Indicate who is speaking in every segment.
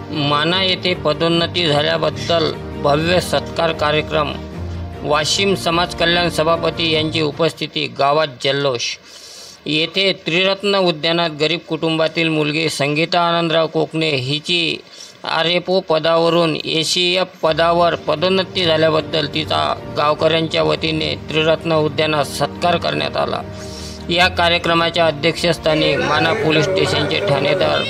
Speaker 1: माना येथे पदोन्नती झाल्याबद्दल भव्य सत्कार कार्यक्रम. वाशिम समाज कल्याण सभापती यांची उपस्थिती. गावात जल्लोष. येथे त्रिरत्न उद्यानात गरीब कुटुंबातील मुलगी संगीता आनंदराव कोकणे हिची आरएफओ पदावरून एसीएफ पदावर पदोन्नती झाल्याबद्दल तिचा गावकऱ्यांच्या वतीने त्रिरत्न उद्यानात सत्कार करण्यात आला. या कार्यक्रमाच्या अध्यक्षस्थानी माना पोलीस स्टेशनचे ठाणेदार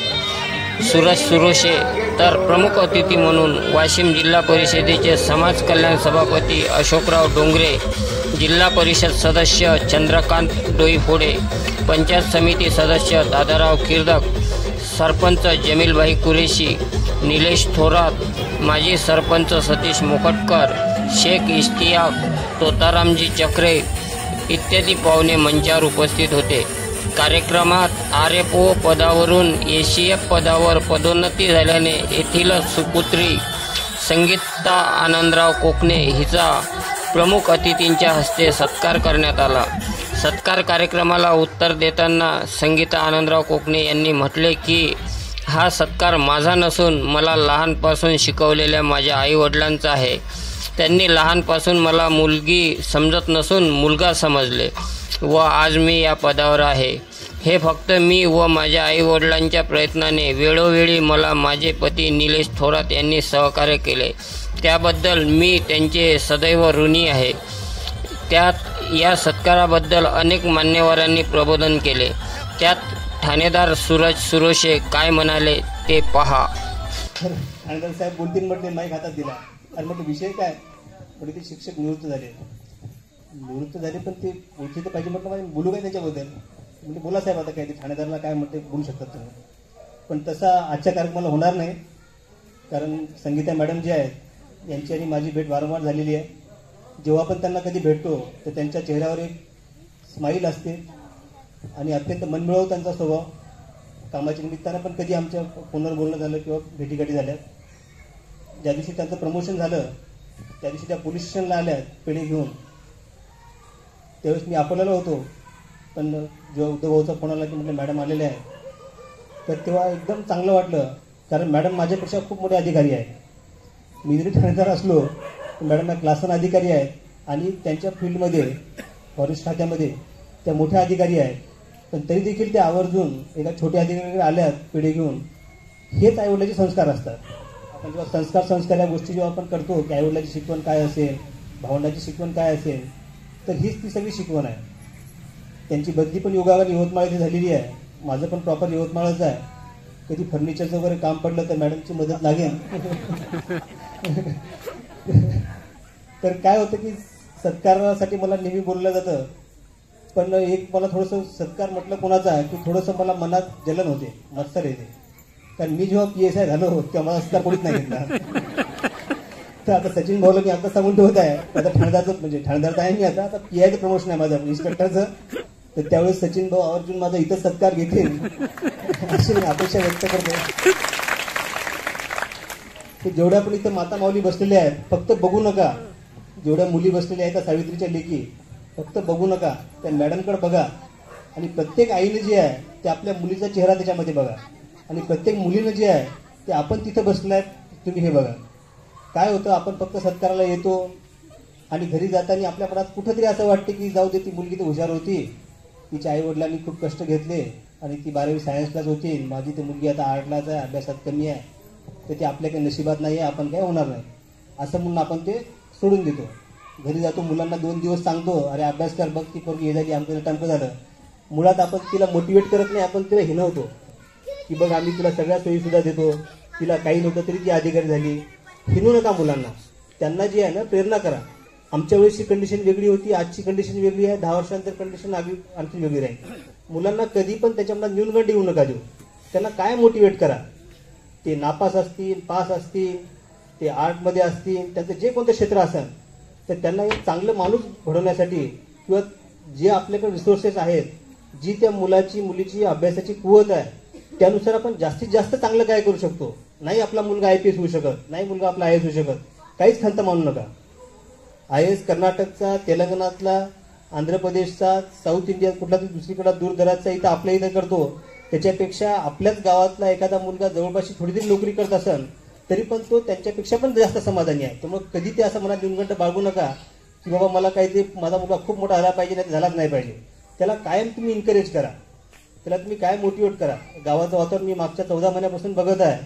Speaker 1: सूरज सुरोशे तर प्रमुख अतिथी म्हणून वाशिम जिल्हा परिषदेचे समाज कल्याण सभापती अशोकराव डोंगरे, जिल्हा परिषद सदस्य चंद्रकांत डोईफोडे, पंचायत समिती सदस्य दादाराव किर्दक, सरपंच जमीलभाई कुरेशी, निलेश थोरात, माजी सरपंच सतीश मुखटकर, शेख इश्तियाक, तोतारामजी चक्रे इत्यादी पाहुणे मंचावर उपस्थित होते. कार्यक्रमात आरएफओ पदावरून एसीएफ पदावर पदोन्नती झाल्याने येथील सुपुत्री संगीता आनंदराव कोकणे हिचा प्रमुख अतिथींच्या हस्ते सत्कार करण्यात आला. सत्कार कार्यक्रमाला उत्तर देताना संगीता आनंदराव कोकणे यांनी म्हटले की हा सत्कार माझा नसून मला लहानपासून शिकवलेल्या माझ्या आईवडिलांचा आहे. त्यांनी लहानपासून मला मुलगी समजत नसून मुलगा समजले व आज मी या पदावर आहे. हे फक्त मी व माझ्या आईवडिलांच्या प्रयत्नाने. वेळोवेळी मला माझे पती निलेश थोरात यांनी सहकार्य केले, त्याबद्दल मी त्यांचे सदैव ऋणी आहे. त्यात या सत्काराबद्दल अनेक मान्यवरांनी प्रबोधन केले. त्यात ठाणेदार सूरज सुरोशे काय म्हणाले ते पहा.
Speaker 2: ठाणेदार साहेब बोलतील म्हटले माईक हातात दिला आणि म्हटलं विषय काय म्हटलं ते शिक्षक निवृत्त झाले पण ते ओळखी तर पाहिजे म्हटलं माझ्या बोलू काय त्याच्याबद्दल. म्हणजे बोला साहेब आता काय ते ठाणेदारला काय म्हटलं बोलू शकतात तुम्ही. पण तसा आजच्या कार्यक्रमाला होणार नाही, कारण संगीता मॅडम जे आहेत यांची आणि माझी भेट वारंवार झालेली आहे. जेव्हा पण त्यांना कधी भेटतो तर त्यांच्या चेहऱ्यावर एक स्माईल असते आणि अत्यंत मनमिळावू त्यांचा स्वभाव. कामाच्या निमित्तानं पण कधी आमच्या फोनवर बोलणं झालं किंवा भेटीगाठी झाल्या. ज्या दिवशी त्यांचं प्रमोशन झालं त्या दिवशी त्या पोलीस स्टेशनला आल्या पेढे घेऊन. त्यावेळेस मी अकोल्याला होतो, पण जेव्हा उद्धव भाऊचा फोन आला की म्हटलं मॅडम आलेले आहे, तर तेव्हा एकदम चांगलं वाटलं, कारण मॅडम माझ्यापेक्षा खूप मोठे अधिकारी आहेत. मी जरी ठाणेदार असलो तर मॅडम क्लासन अधिकारी आहेत आणि त्यांच्या फील्डमध्ये फॉरेस्ट खात्यामध्ये त्या मोठ्या अधिकारी आहेत. पण तरी देखील ते आवर्जून एका छोट्या अधिकाऱ्याकडे आल्यात पेढे घेऊन. हेच आईवडिलाचे संस्कार असतात. आपण जेव्हा संस्कार या गोष्टी जेव्हा आपण करतो की आईवडिलाची शिकवण काय असेल, भावंडाची शिकवण काय असेल, तर हीच ती सगळी शिकवण आहे. त्यांची बदली पण योगावर यवतमाळ इथे झालेली आहे. माझं पण प्रॉपर यवतमाळच आहे. कधी फर्निचरचं वगैरे काम पडलं तर मॅडमची मदत लागेल. तर काय होतं की सत्कारासाठी मला नेहमी बोललं जातं, पण एक मला थोडंसं सत्कार म्हटलं कोणाचा की थोडंसं मला मनात जलन होते, मत्सर येते. कारण मी जेव्हा PSI झालो तेव्हा मला सत्कार कोणीच नाही घेतला. तर आता सचिन भाऊला मी आता सांगून ठेवत आहे, आता ठाणेदारचं म्हणजे ठाणेदार तर आहे मी, आता PIचं प्रमोशन आहे माझं इन्स्पेक्टरचं. तर त्यावेळेस सचिन भाऊ आवर्जून माझा इथं सत्कार घेतील अशी मी अपेक्षा व्यक्त करतो. जेवढ्या पण इथं माता माऊली बसलेल्या आहेत फक्त बघू नका. जेवढ्या मुली बसलेल्या आहेत त्या सावित्रीच्या लेकी फक्त बघू नका, त्या मॅडमकडे बघा. आणि प्रत्येक आईने जे आहे ते आपल्या मुलीचा चेहरा त्याच्यामध्ये बघा. आणि प्रत्येक मुलीनं जे आहे ते आपण तिथं बसलाय तुम्ही हे बघा. काय होतं, आपण फक्त सत्काराला येतो आणि घरी जाताना आपल्या मनात कुठंतरी असं वाटते की जाऊ दे, ती मुलगी तर हुशार होती, तिच्या आई वडिलांनी खूप कष्ट घेतले आणि ती 12वी सायन्सलाच होती, माझी ती मुलगी आता आर्टलाच आहे, अभ्यासात कमी आहे, तर ती आपल्या काही नशिबात नाही आहे, आपण काय होणार नाही असं म्हणून आपण ते सोडून देतो. घरी जातो, मुलांना 2 दिवस सांगतो अरे अभ्यास कर, बघ ती पोरगी हे झाली, आमचं टंक झालं. मुळात आपण तिला मोटिवेट करत नाही, आपण तिला हिणवतो की बघ आम्ही तुला सगळ्या सोयी सुद्धा देतो, तिला काही नव्हतं तरी ती अधिकारी झाली. हिणू नका मुलांना, त्यांना जी आहे ना प्रेरणा करा. आमच्या वेळेसची कंडिशन वेगळी होती, आजची कंडिशन वेगळी आहे, 10 वर्षानंतर कंडिशन आणखी वेगळी राहील. मुलांना कधी पण त्याच्यामध्ये न्यूनगंड येऊ नका देऊ, त्यांना काय मोटिवेट करा. ते नापास असतील, पास असतील, ते आर्टमध्ये असतील, त्यांचं जे कोणतं क्षेत्र असेल तर त्यांना एक चांगलं माणूस घडवण्यासाठी किंवा जे आपल्याकडे रिसोर्सेस आहेत, जी त्या मुलीची अभ्यासाची कुवत आहे त्यानुसार आपण जास्तीत जास्त चांगलं काय करू शकतो. नाही आपला मुलगा IPS होऊ शकत, नाही मुलगा आपला IAS होऊ शकत, काहीच खंत मानू नका. IAS कर्नाटकचा, तेलंगणातला, आंध्र प्रदेशचा, साऊथ इंडिया कुठला तरी दुसरीकडे दूरदराजचा इथं आपल्या इथं करतो, त्याच्यापेक्षा आपल्याच गावातला एखादा मुलगा जवळपास थोडीतरी नोकरी करत असेल तरी पण तो त्यांच्यापेक्षा पण जास्त समाधानी आहे. त्यामुळे कधी ते असं मनात न्यूनगंड बाळगू नका की बाबा मला काही ते माझा मुलगा खूप मोठा झाला पाहिजे नाही झालाच नाही पाहिजे. त्याला कायम तुम्ही इन्करेज करा, त्याला तुम्ही काय मोटिवेट करा. गावाचं वातावरण मी मागच्या 14 महिन्यापासून बघत आहे.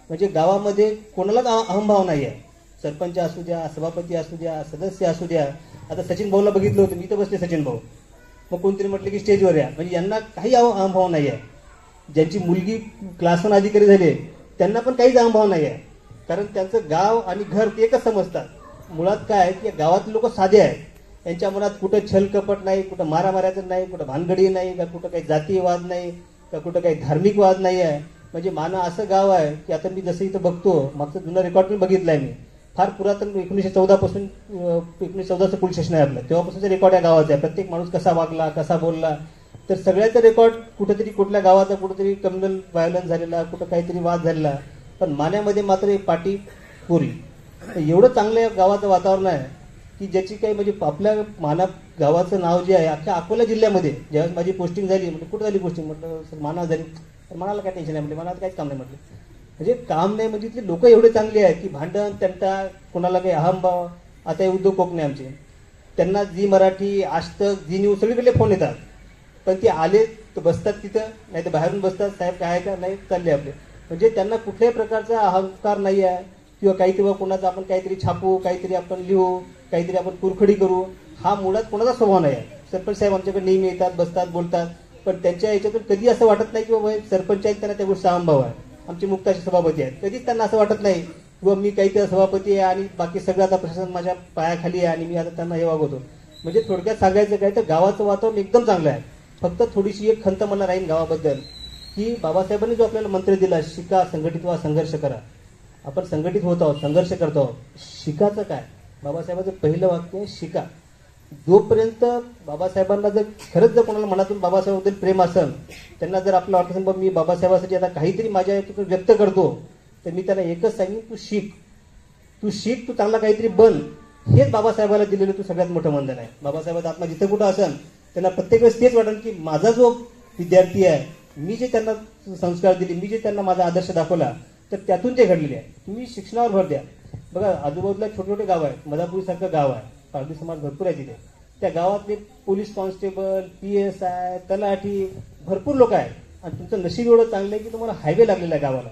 Speaker 2: म्हणजे गावामध्ये कोणालाच अहंभाव नाही आहे. सरपंच असू द्या, सभापती असू द्या, सदस्य असू द्या. आता सचिन भाऊला बघितलं होतं, मी तर बसले सचिन भाऊ, मग कोणतरी म्हटलं की स्टेजवर या. म्हणजे यांना काही अहंभाव नाही आहे. ज्यांची मुलगी क्लास 1 अधिकारी झाली त्यांना पण काहीच अहंभाव नाही आहे. कारण त्यांचं गाव आणि घर ते एकच समजतात. मुळात काय की गावातले लोक साधे आहेत. यांच्या मनात कुठं छल कपट नाही, कुठं मारामाऱ्याचं नाही, कुठं भानगडी नाही, का कुठं काही जातीय वाद नाही, का कुठं काही धार्मिक वाद नाही आहे. म्हणजे माना असं गाव आहे की आता मी जसं इथं बघतो, मागचं जुनं रेकॉर्ड पण बघितलंय मी, फार पुरातन 1914 पासून 1914चं पोलीस स्टेशन आहे आपलं, तेव्हापासूनचं रेकॉर्ड या गावाचं आहे. प्रत्येक माणूस कसा वागला, कसा बोलला, तर सगळ्याचं रेकॉर्ड कुठेतरी कुठल्या गावाचा कुठेतरी कम्युनल व्हायलन्स झालेला, कुठं काहीतरी वाद झालेला, पण मान्यामध्ये मात्र एक पाटी पुरी. एवढं चांगलं गावाचं वातावरण आहे की ज्याची काही म्हणजे आपल्या माना गावाचं नाव जे आहे अख्ख्या अकोला जिल्ह्यामध्ये. ज्यावेळेस माझी पोस्टिंग झाली म्हटलं कुठं झाली पोस्टिंग, म्हटलं सर मानावर झाली. तर मनाला काय टेन्शन आहे म्हटलं, मनात काहीच काम नाही म्हटलं. म्हणजे काम नाही म्हणजे इथले लोक एवढे चांगले आहेत की भांडण त्यांना कोणाला काही अहंभाव. आता हे उद्योग कोकणे आमचे, त्यांना झी मराठी, आजतक, झी न्यूज सगळीकडे फोन येतात, पण ते आले तर बसतात तिथं, नाही तर बाहेरून बसतात, साहेब काय का नाही चालले आपले. म्हणजे त्यांना कुठल्याही प्रकारचा अहंकार नाही आहे किंवा काहीतरी कोणाचं आपण काहीतरी छापू, काहीतरी आपण लिहू, काहीतरी आपण कुरखडी करू, हा मुळात कोणाचा स्वभाव नाही आहे. सरपंच साहेब आमच्याकडे नेहमी येतात, बसतात, बोलतात, पण त्यांच्या याच्यातून कधी असं वाटत नाही की बाबा सरपंच आहेत त्यांना त्या गोष्टीचा अहंभाव आहे. आमचे मुक्ताचे सभापती आहेत, कधीच त्यांना असं वाटत नाही किंवा मी काहीतरी सभापती आहे आणि बाकी सगळं आता प्रशासन माझ्या पायाखाली आहे आणि मी आता त्यांना हे वागवतो. म्हणजे थोडक्यात सांगायचं काय तर गावाचं वातावरण एकदम चांगलं आहे. फक्त थोडीशी एक खंत मला राहील गावाबद्दल की बाबासाहेबांनी जो आपल्याला मंत्र दिला, शिका, संघटित व्हा, संघर्ष करा. आपण संघटित होत आहोत, संघर्ष करतो आहोत. शिकाचं काय, बाबासाहेबांचं पहिलं वाक्य आहे शिका. जोपर्यंत बाबासाहेबांना जर खरंच जर कोणाला मनातून बाबासाहेबांबद्दल प्रेम असेल, त्यांना जर आपलं वाटत असेल मी बाबासाहेबांसाठी आता काहीतरी माझ्या याच्यातून व्यक्त करतो, तर मी त्याला एकच सांगेन, तू शिक, तू शिक, तू चांगला काहीतरी बन. हेच बाबासाहेबाला दिलेलं तू सगळ्यात मोठं बंधन आहे. बाबासाहेबांचा आत्मा जिथं कुठं असेल त्यांना प्रत्येक वेळेस तेच वाटेल की माझा जो विद्यार्थी आहे, मी जे त्यांना संस्कार दिले, मी जे त्यांना माझा आदर्श दाखवला, तर त्यातून ते घडलेले आहे. तुम्ही शिक्षणावर भर द्या. बघा आजूबाजूला छोटे छोटे गाव आहेत, मदापुरीसारखं गाव आहे, पारधी समाज भरपूर आहे तिथे. त्या गावातले पोलीस कॉन्स्टेबल, PSI, तलाठी भरपूर लोक आहेत आणि तुमचं नशीब एवढं चांगलं आहे की तुम्हाला हायवे लागलेला आहे गावाला.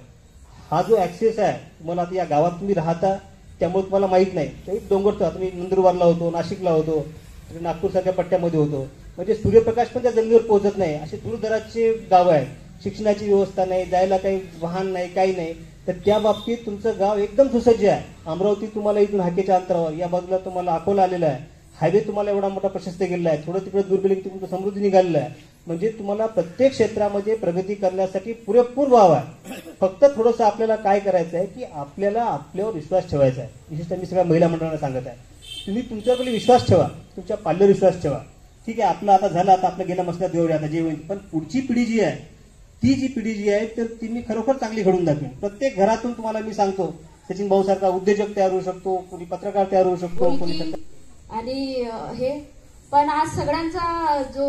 Speaker 2: हा जो ऍक्सेस आहे तुम्हाला, आता या गावात तुम्ही राहता त्यामुळे तुम्हाला माहीत नाही. तर एक डोंगर तुम्ही नंदुरबारला होतो, नाशिकला होतो, नागपूरसारख्या पट्ट्यामध्ये होतो. म्हणजे सूर्यप्रकाश पण त्या जमिनीवर पोहोचत नाही, असे दूरदराजचे गाव आहेत. शिक्षणाची व्यवस्था नाही, जायला काही वाहन नाही, काही नाही. तर त्या बाबतीत तुमचं गाव एकदम सुसज्ज आहे. अमरावती तुम्हाला इथून हाकेच्या अंतरावर, या बाजूला तुम्हाला अकोला आलेला आहे, हायवे तुम्हाला एवढा मोठा प्रशस्त गेलेला आहे, थोडं तिकडे दूर गेले की तुमचं समृद्धी निघालेलं आहे. म्हणजे तुम्हाला प्रत्येक क्षेत्रामध्ये प्रगती करण्यासाठी पुरेपूर वाव आहे. फक्त थोडंसं आपल्याला काय करायचं आहे की आपल्याला आपल्यावर विश्वास ठेवायचा आहे. विशेषतः मी सगळ्या महिला मंडळांना सांगत आहे, तुम्ही तुमच्याकडे विश्वास ठेवा, तुमच्या पाल्यावर विश्वास ठेवा. ठीक आहे, आपलं आता झालं, आता आपलं गेल्या मसल्यात देऊया, आता जे होईल. पण पुढची पिढी जी आहे, ती जी पिढी जी आहे तर ती मी खरोखर चांगली घडून दाखवेन. प्रत्येक घरातून तुम्हाला मी सांगतो, सचिन भाऊ सारखा उद्योजक तयार होऊ शकतो, कोणी पत्रकार तयार होऊ शकतो, कोणी
Speaker 3: आणि हे पण आज सगळ्यांचा जो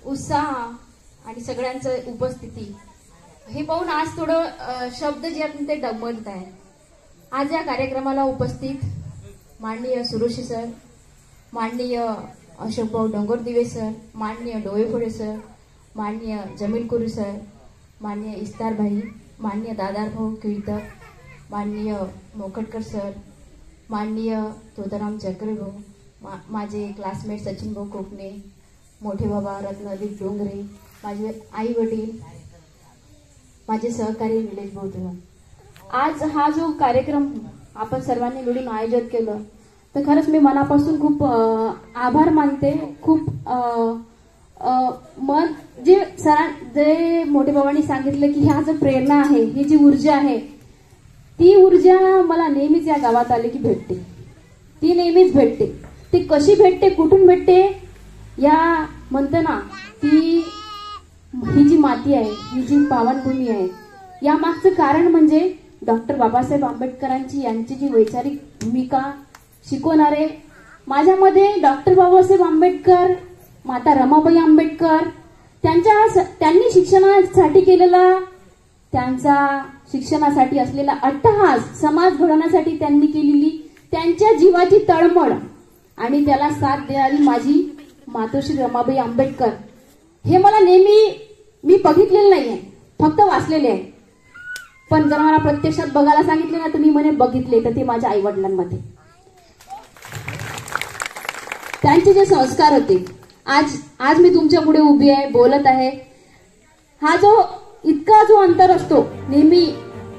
Speaker 3: उत्साह आणि सगळ्यांचं उपस्थिती हे पाहून आज थोडं शब्द जे आहेत ते डगमगत आहे. आज या कार्यक्रमाला उपस्थित माननीय सुरोशी सर, माननीय अशोकभाऊ डोंगरदिवे सर, माननीय डोळेफोडे सर, माननीय जमील कुरी सर, माननीय इस्तारभाई, माननीय दादाभाऊ कीर्तक, माननीय मोकटकर सर, माननीय तोताराम चक्रे भाऊ, माझे क्लासमेट सचिन भाऊ कोकणे, मोठे बाबा रत्नदीप डोंगरे, माझे आई वडील, माझे सहकारी निलेश भाऊ देवा. आज हा जो कार्यक्रम आपण सर्वांनी मिळून आयोजित केलं तर खरंच मी मनापासून खूप आभार मानते. खूप मन जे मोठे बाबांनी सांगितलं की ह्या जो प्रेरणा आहे, ही जी ऊर्जा आहे, ती ऊर्जा मला नेहमीच या गावात आली की भेटते. ती नेहमीच भेटते. ती कशी भेटते, कुठून भेटते, या म्हणते ना, ती ही जी माती आहे, ही जी पावनभूमी आहे, या मागचं कारण म्हणजे डॉक्टर बाबासाहेब आंबेडकरांची यांची जी वैचारिक भूमिका शिकवणारे. माझ्यामध्ये डॉक्टर बाबासाहेब आंबेडकर, माता रमाबाई आंबेडकर त्यांनी शिक्षणासाठी केलेला त्यांचा शिक्षणासाठी असलेला अट्टहास, समाज घडवण्यासाठी त्यांनी केलेली त्यांच्या जीवाची तळमळ आणि त्याला साथ देणारी माझी मातोश्री रमाबाई आंबेडकर, हे मला नेहमी मी बघितलेलं नाहीये, फक्त वाचलेले आहे. पण जर मला प्रत्यक्षात बघायला सांगितले ना तर मी म्हणे बघितले, तर ते माझ्या आई वडिलांमध्ये त्यांचे जे संस्कार होते. आज मी तुमच्या पुढे उभी आहे, बोलत आहे. हा जो इतका जो अंतर असतो नेहमी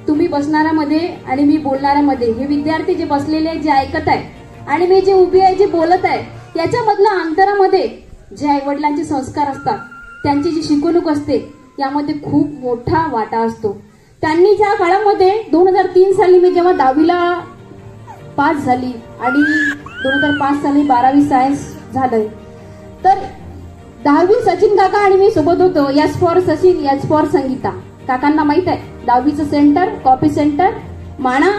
Speaker 3: तुम्ही बसणाऱ्यामध्ये आणि मी बोलणाऱ्यामध्ये, हे विद्यार्थी जे बसलेले आहेत, जे ऐकत आहे, आणि मी जे उभी आहे, जे बोलत आहे, याच्यामधल्या अंतरामध्ये जे आई वडिलांचे संस्कार असतात, त्यांची जी शिकवणूक असते, यामध्ये खूप मोठा वाटा असतो. त्यांनी ज्या काळामध्ये 2003 साली मी जेव्हा 10वीला पास झाली आणि 2005 साली 12वी सायन्स झालंय, तर 10वी सचिन काका आणि मी सोबत होतो. S for Sachin, S for Sangeeta. काकांना माहित आहे 10वीचं सेंटर, कॉपी सेंटर माणा,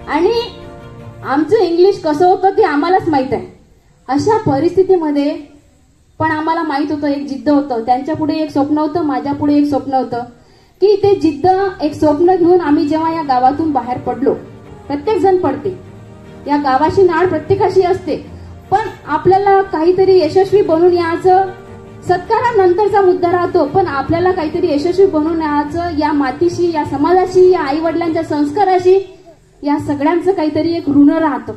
Speaker 3: आणि आमचं इंग्लिश कसं होतं ते आम्हालाच माहित आहे. अशा परिस्थितीमध्ये पण आम्हाला माहित होतं, एक जिद्द होतं. त्यांच्या पुढे एक स्वप्न होतं, माझ्या पुढे एक स्वप्न होतं, की ते जिद्द, एक स्वप्न घेऊन आम्ही जेव्हा या गावातून बाहेर पडलो, प्रत्येक जण पडते, या गावाची नाळ प्रत्येकाशी असते, पण आपल्याला काहीतरी यशस्वी बनून यायचं. सत्कारानंतरचा मुद्दा राहतो, पण आपल्याला काहीतरी यशस्वी बनून यायचं. या मातीशी, या समाजाशी, या आई वडिलांच्या संस्काराशी, या सगळ्यांचं काहीतरी एक ऋण राहतं.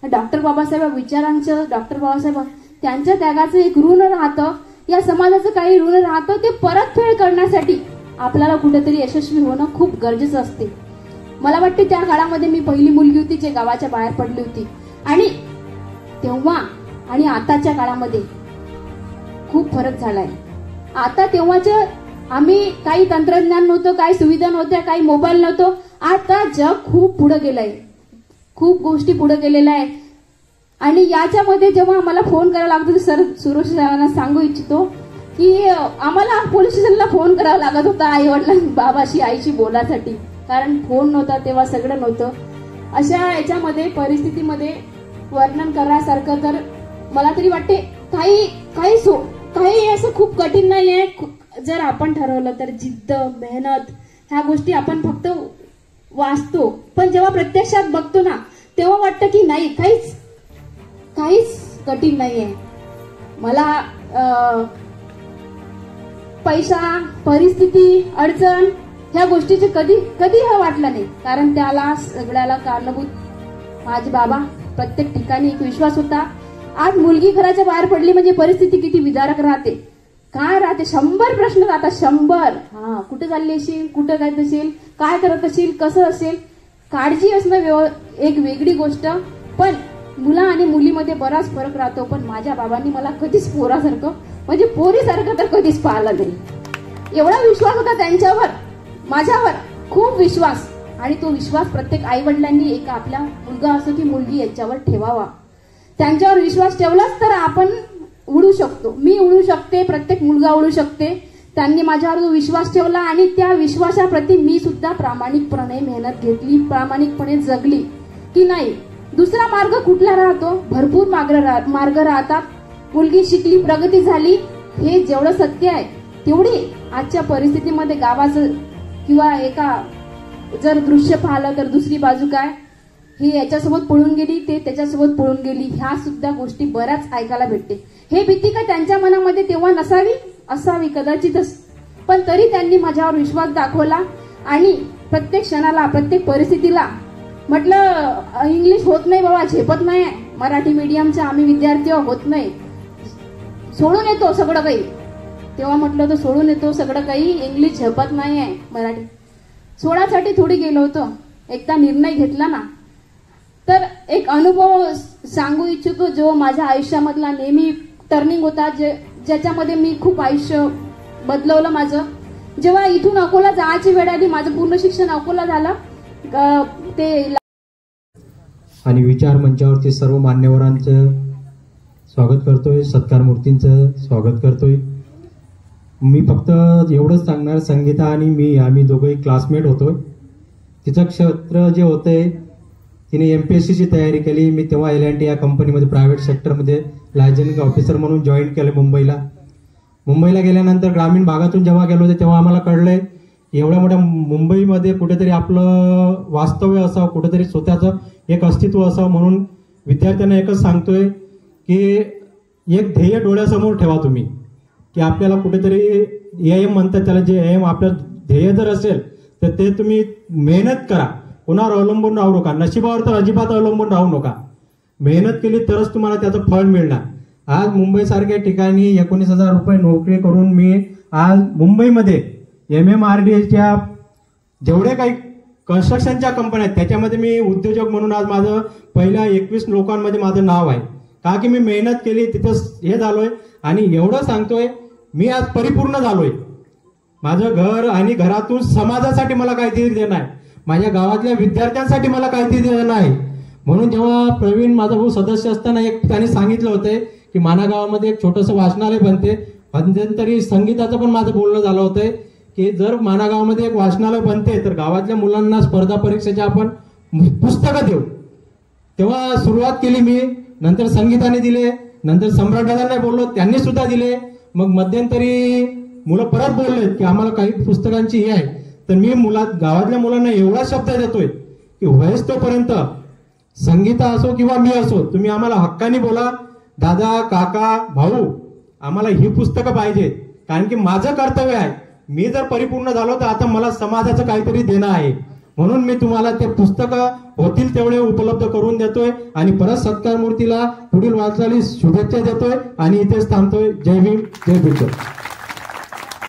Speaker 3: डॉक्टर बाबासाहेब विचारांचं, डॉक्टर बाबासाहेब त्यांच्या त्यागाचं एक ऋण राहतं. या समाजाचं काही ऋण राहतं. ते परतफेड करण्यासाठी आपल्याला कुठेतरी यशस्वी होणं खूप गरजेचं असते. मला वाटते त्या काळामध्ये मी पहिली मुलगी होती जे गावाच्या बाहेर पडली होती, आणि तेव्हा आणि आताच्या काळामध्ये खूप फरक झालाय. आता तेव्हाचं आम्ही काही तंत्रज्ञान नव्हतं, काही सुविधा नव्हत्या, काही मोबाईल नव्हतं. आता जग खूप पुढे गेलंय, खूप गोष्टी पुढे गेलेल्या आहे. आणि याच्यामध्ये जेव्हा आम्हाला फोन करायला लागतो, सर सुरेश साहेबांना सांगू इच्छितो की आम्हाला पोलीस स्टेशनला फोन करावा लागत होता आई वडिलांना, बाबाशी, आईशी बोलासाठी, कारण फोन नव्हता तेव्हा, सगळं नव्हतं. अशा याच्यामध्ये परिस्थितीमध्ये वर्णन करण्यासारखं तर मला तरी वाटते काही असं खूप कठीण नाहीये. जर आपण ठरवलं तर जिद्द, मेहनत, ह्या गोष्टी आपण फक्त वाचतो, पण जेव्हा प्रत्यक्षात बघतो ना तेव्हा वाटतं की नाही, काहीच कठीण नाहीये. मला पैसा, परिस्थिती, अडचण ह्या गोष्टीचे कधी हा वाटला नाही, कारण त्याला सगळ्याला कारणीभूत माझे बाबा. प्रत्येक ठिकाणी एक विश्वास होता. आज मुलगी घराच्या बाहेर पडली म्हणजे परिस्थिती किती विदारक राहते, काय राहते, 100 प्रश्न राहतात, 100. कुठे चालली असेल, कुठं काय असेल, काय करत असेल, कसं असेल, काळजी असणं एक वेगळी गोष्ट. पण मुला आणि मुलीमध्ये बराच फरक राहतो. पण माझ्या बाबांनी मला कधीच पोरासारखं, म्हणजे पोरीसारखं तर कधीच पाहिलं नाही. एवढा विश्वास होता त्यांच्यावर, माझ्यावर खूप विश्वास. आणि तो विश्वास प्रत्येक आई वडिलांनी एक आपला मुलगा असो की मुलगी याच्यावर ठेवावा. त्यांच्यावर विश्वास ठेवलाच तर आपण उडू शकतो. मी उडू शकते, प्रत्येक मुलगा उडू शकते. त्यांनी माझ्यावर जो विश्वास ठेवला आणि त्या विश्वासाप्रती मी सुद्धा प्रामाणिकपणे मेहनत घेतली, प्रामाणिकपणे जगली. की नाही, दुसरा मार्ग कुठला राहतो, भरपूर मार्ग राहतात. मुलगी शिकली, प्रगती झाली, हे जेवढं सत्य आहे तेवढी आजच्या परिस्थितीमध्ये गावाचं किंवा एका जर दृश्य पाहिलं तर दुसरी बाजू काय, ही याच्यासोबत पळून गेली, ते त्याच्यासोबत पळून गेली, ह्या सुद्धा गोष्टी बऱ्याच ऐकायला भेटते. हे भीती का त्यांच्या मनामध्ये तेव्हा नसावी, असावी कदाचितच, पण तरी त्यांनी माझ्यावर विश्वास दाखवला. आणि प्रत्येक क्षणाला, प्रत्येक परिस्थितीला म्हटलं इंग्लिश होत नाही बाबा, झेपत नाही, मराठी मीडियमचा आम्ही विद्यार्थी होत नाही, सोडून येतो सगळं काही. तेव्हा म्हटलं तर सोडून येतो सगळं काही, इंग्लिश झेपत नाही आहे, मराठी सोडासाठी थोडी गेलो होतो. एकदा निर्णय घेतला ना तर एक अनुभव सांगू इच्छितो जो माझ्या आयुष्यामधला नेहमी टर्निंग होता, ज्याच्यामध्ये मी खूप आयुष्य बदलवलं माझं. जेव्हा इथून अकोला जायची वेळ आली, माझं पूर्ण शिक्षण अकोला झालं. ते
Speaker 4: आणि विचार मंचावरती सर्व मान्यवरांचं स्वागत करतोय, सत्कार मूर्तींचं स्वागत करतोय. मी फक्त एवढंच सांगणार, संगीता आणि आम्ही दोघंही क्लासमेट होतो. तिचं क्षेत्र जे होतंय, तिने MPSCची तयारी केली. मी तेव्हा L&T या कंपनीमध्ये प्रायव्हेट सेक्टरमध्ये लायझनिंग ऑफिसर म्हणून जॉईन केलं मुंबईला. मुंबईला गेल्यानंतर ग्रामीण भागातून जेव्हा गेलो होते तेव्हा आम्हाला कळलंय एवढ्या मोठ्या मुंबईमध्ये कुठेतरी आपलं वास्तव्य असावं, कुठेतरी स्वतःचं एक अस्तित्व असावं. म्हणून विद्यार्थ्यांना एकच सांगतोय की एक ध्येय डोळ्यासमोर ठेवा तुम्ही, की आपल्याला कुठेतरी एएम म्हणतात त्याला, जे एएम आपलं ध्येय जर असेल तर ते तुम्ही मेहनत करा, कोणावर अवलंबून राहू नका, नशिबावर तर अजिबात अवलंबून राहू नका. मेहनत केली तरच तुम्हाला त्याचं फळ मिळणार. आज मुंबईसारख्या ठिकाणी 19,000 रुपये नोकरी करून मी आज मुंबईमध्ये MMRDAच्या जेवढे काही कन्स्ट्रक्शनच्या कंपन्या आहेत त्याच्यामध्ये मी उद्योजक म्हणून आज माझं पहिल्या 21 लोकांमध्ये माझं नाव आहे. का की मी मेहनत केली, तिथं हे झालोय. आणि एवढं सांगतोय मी आज परिपूर्ण झालोय. माझं घर आणि घरातून समाजासाठी मला काहीतरी देणं आहे, माझ्या गावातल्या विद्यार्थ्यांसाठी मला काहीतरी देणं आहे. म्हणून जेव्हा प्रवीण माझा भाऊ सदस्य असताना एक त्याने सांगितलं होतं की माना गावामध्ये एक छोटंसं वाचनालय बनते, मध्यंतरी संगीताचं पण माझं बोलणं झालं होतं की जर माना गावामध्ये एक वाचनालय बनते तर गावातल्या मुलांना स्पर्धा परीक्षेच्या आपण पुस्तकं देऊ. तेव्हा सुरुवात केली मी, नंतर संगीताने दिले, नंतर सम्राटदादांना बोललो त्यांनी सुद्धा दिले. मग मध्यंतरी मुलं परत बोलले की आम्हाला काही पुस्तकांची हे आहे. तर मी गावातल्या मुलांना एवढा शब्द देतोय की वयस तोपर्यंत संगीता असो किंवा मी असो, तुम्ही आम्हाला हक्काने बोला, दादा, काका, भाऊ, आम्हाला ही पुस्तकं पाहिजे. कारण की माझं कर्तव्य आहे, मी जर परिपूर्ण झालो तर आता मला समाजाचं काहीतरी देणं आहे. म्हणून मी तुम्हाला ते पुस्तकं होतील तेवढे उपलब्ध करून देतोय. आणि परत सत्कार मूर्तीला पुढील वाटचालीस शुभेच्छा देतोय आणि इथेच थांबतोय. जय भीम, जय बुद्ध.